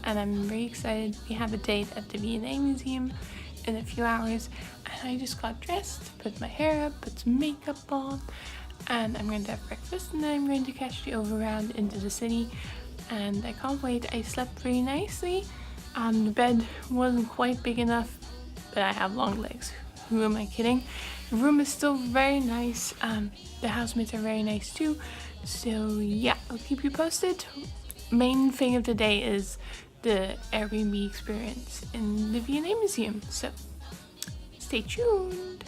and I'm very excited. We have a date at the V&A Museum in a few hours, and I just got dressed, put my hair up, put some makeup on, and I'm going to have breakfast, and then I'm going to catch the overground into the city, and I can't wait. I slept really nicely. The bed wasn't quite big enough, but I have long legs. Who am I kidding? The room is still very nice. The housemates are very nice too. So yeah, I'll keep you posted. Main thing of the day is the Airbnb experience in the V&A Museum. So stay tuned.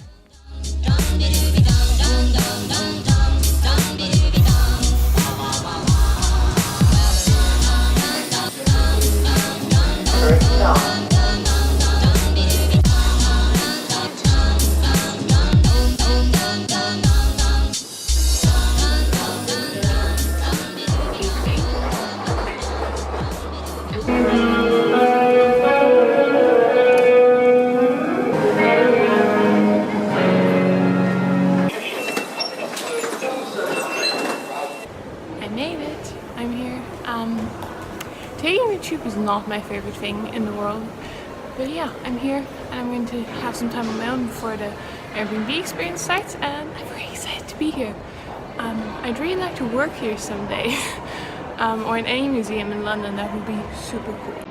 Taking the tube is not my favorite thing in the world, but yeah, I'm here and I'm going to have some time on my own before the Airbnb experience starts, and I'm very excited to be here. I'd really like to work here someday, or in any museum in London. That would be super cool.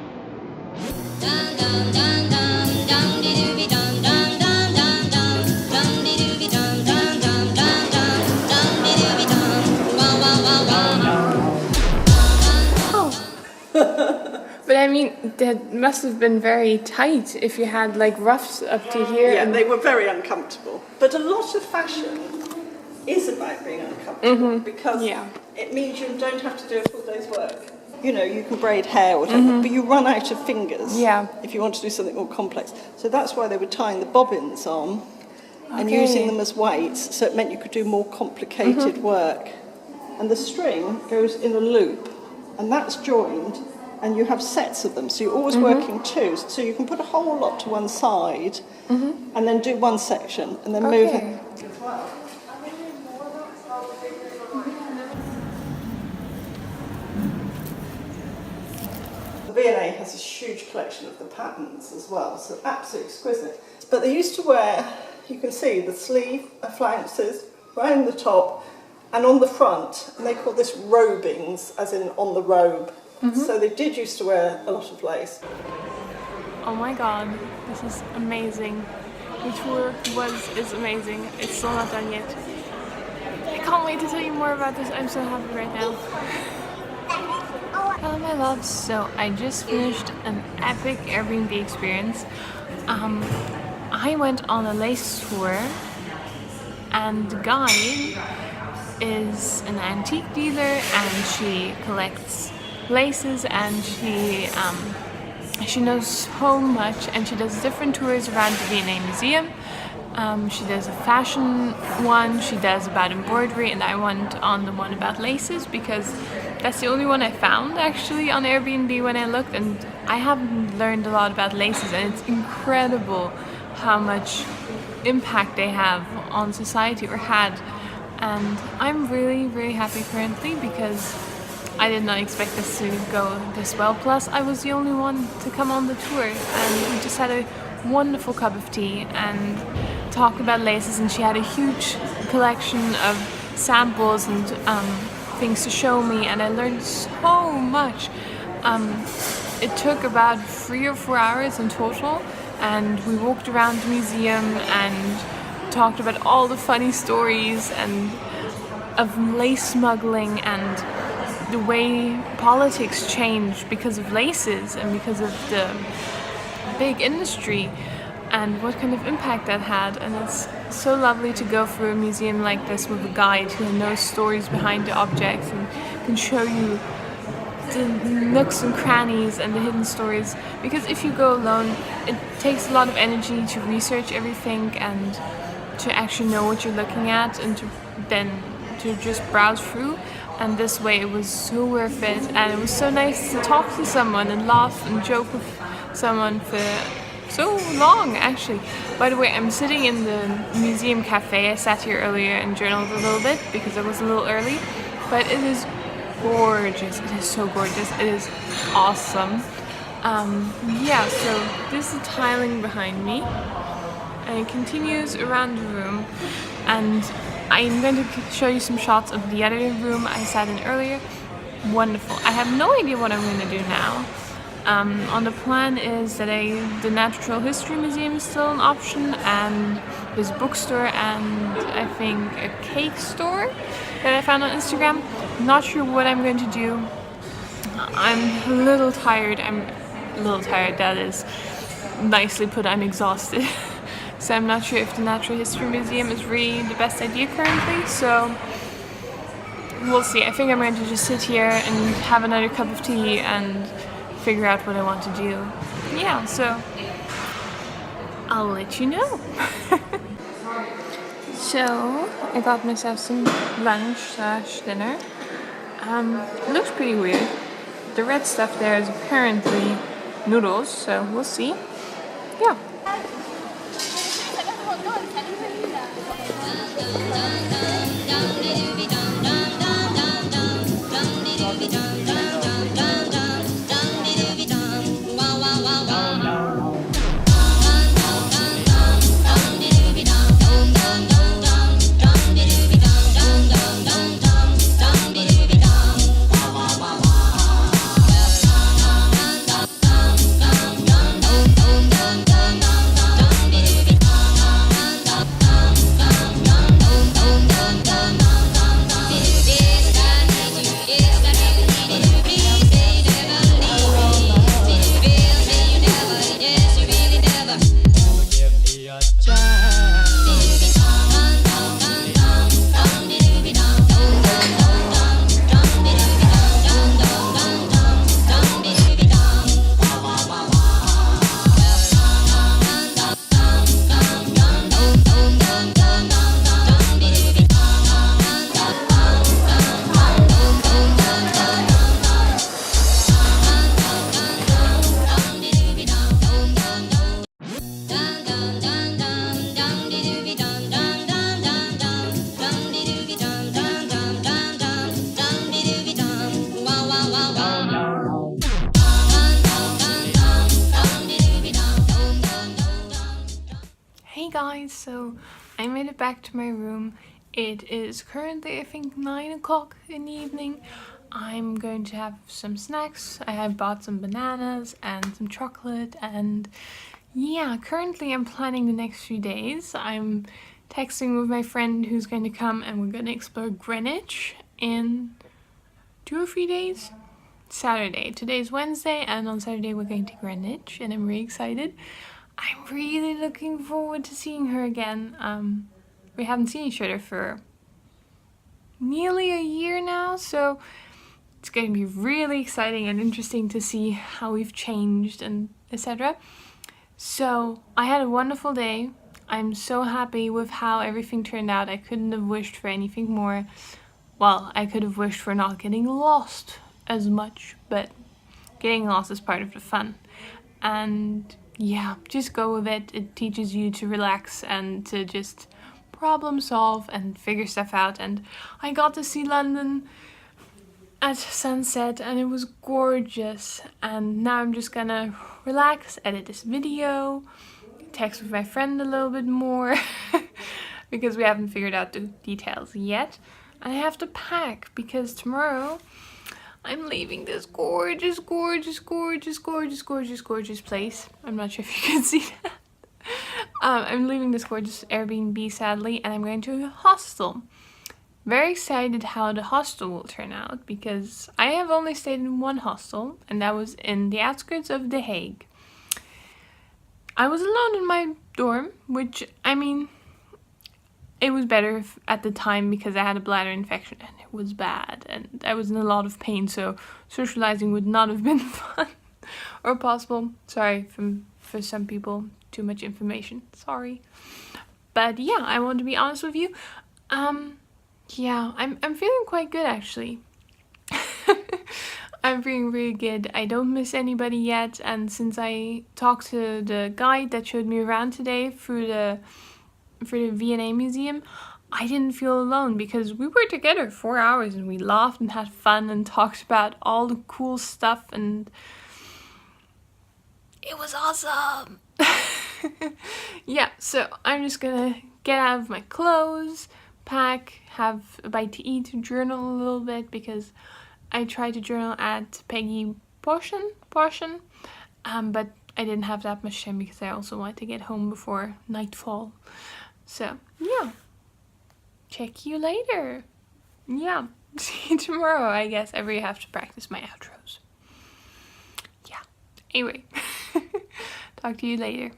But I mean, that must have been very tight if you had like ruffs up to here. Yeah, they were very uncomfortable. But a lot of fashion is about being uncomfortable because it means you don't have to do a full day's work. You know, you can braid hair or whatever, but you run out of fingers if you want to do something more complex. So that's why they were tying the bobbins on and using them as weights, so it meant you could do more complicated work. And the string goes in a loop, and that's joined, and you have sets of them, so you're always working two, so you can put a whole lot to one side and then do one section and then move it. The V&A has a huge collection of the patterns as well, so absolutely exquisite. But they used to wear, you can see the sleeve flounces round the top and on the front, and they call this robings, as in on the robe. So they did used to wear a lot of lace. Oh my god, this is amazing. The tour is amazing. It's still not done yet. I can't wait to tell you more about this. I'm so happy right now. Hello my loves. So I just finished an epic Airbnb experience. I went on a lace tour, and the guide is an antique dealer and she collects laces, and she knows so much, and she does different tours around the V&A Museum. She does a fashion one, she does about embroidery, and I went on the one about laces because that's the only one I found actually on Airbnb when I looked, and I haven't learned a lot about laces, and it's incredible how much impact they have on society, or had. And I'm really, really happy currently because I did not expect this to go this well. Plus, I was the only one to come on the tour, and we just had a wonderful cup of tea and talked about laces, and she had a huge collection of samples and things to show me, and I learned so much. It took about 3 or 4 hours in total, and we walked around the museum and talked about all the funny stories and of lace smuggling and the way politics changed because of laces and because of the big industry and what kind of impact that had. And it's so lovely to go through a museum like this with a guide who knows stories behind the objects and can show you the nooks and crannies and the hidden stories, because if you go alone it takes a lot of energy to research everything and to actually know what you're looking at and to just browse through. And this way it was so worth it, and it was so nice to talk to someone and laugh and joke with someone for so long actually. By the way, I'm sitting in the museum cafe. I sat here earlier and journaled a little bit because I was a little early, but it is gorgeous. It is so gorgeous. It is awesome. Yeah, so this is the tiling behind me, and it continues around the room, and I'm going to show you some shots of the other room I sat in earlier. Wonderful. I have no idea what I'm going to do now. On the plan is that the Natural History Museum is still an option, and there's a bookstore and I think a cake store that I found on Instagram. Not sure what I'm going to do. I'm a little tired. That is nicely put. I'm exhausted. So I'm not sure if the Natural History Museum is really the best idea currently. So we'll see. I think I'm going to just sit here and have another cup of tea and figure out what I want to do. Yeah, so I'll let you know. So I got myself some lunch/dinner. It looks pretty weird. The red stuff there is apparently noodles, so we'll see. Yeah. Hey guys, so I made it back to my room. It is currently I think 9 o'clock in the evening. I'm going to have some snacks. I have bought some bananas and some chocolate, and yeah, currently I'm planning the next few days. I'm texting with my friend who's going to come, and we're going to explore Greenwich in 2 or 3 days. Saturday. Today's Wednesday, and on Saturday we're going to Greenwich, and I'm really excited. I'm really looking forward to seeing her again. We haven't seen each other for nearly a year now, so it's going to be really exciting and interesting to see how we've changed and etc. So I had a wonderful day. I'm so happy with how everything turned out. I couldn't have wished for anything more. Well, I could have wished for not getting lost as much, but getting lost is part of the fun. And yeah, just go with it. It teaches you to relax and to just problem solve and figure stuff out. And I got to see London at sunset and it was gorgeous. And now I'm just gonna relax, edit this video, text with my friend a little bit more because we haven't figured out the details yet. And I have to pack because tomorrow I'm leaving this gorgeous place. I'm not sure if you can see that. I'm leaving this gorgeous Airbnb, sadly, and I'm going to a hostel. Very excited how the hostel will turn out because I have only stayed in one hostel, and that was in the outskirts of The Hague. I was alone in my dorm, which, I mean, it was better at the time because I had a bladder infection and it was bad and I was in a lot of pain, so socializing would not have been fun or possible. Sorry for some people, too much information, sorry. But yeah, I want to be honest with you. Yeah, I'm feeling quite good actually. I'm feeling really good. I don't miss anybody yet, and since I talked to the guide that showed me around today for the V&A museum, I didn't feel alone because we were together 4 hours and we laughed and had fun and talked about all the cool stuff, and it was awesome. Yeah, so I'm just gonna get out of my clothes, pack, have a bite to eat, journal a little bit, because I tried to journal at Peggy Porschen, but I didn't have that much time because I also wanted to get home before nightfall. So yeah, check you later. Yeah, see you tomorrow, I guess. I really have to practice my outros. Yeah, anyway, talk to you later.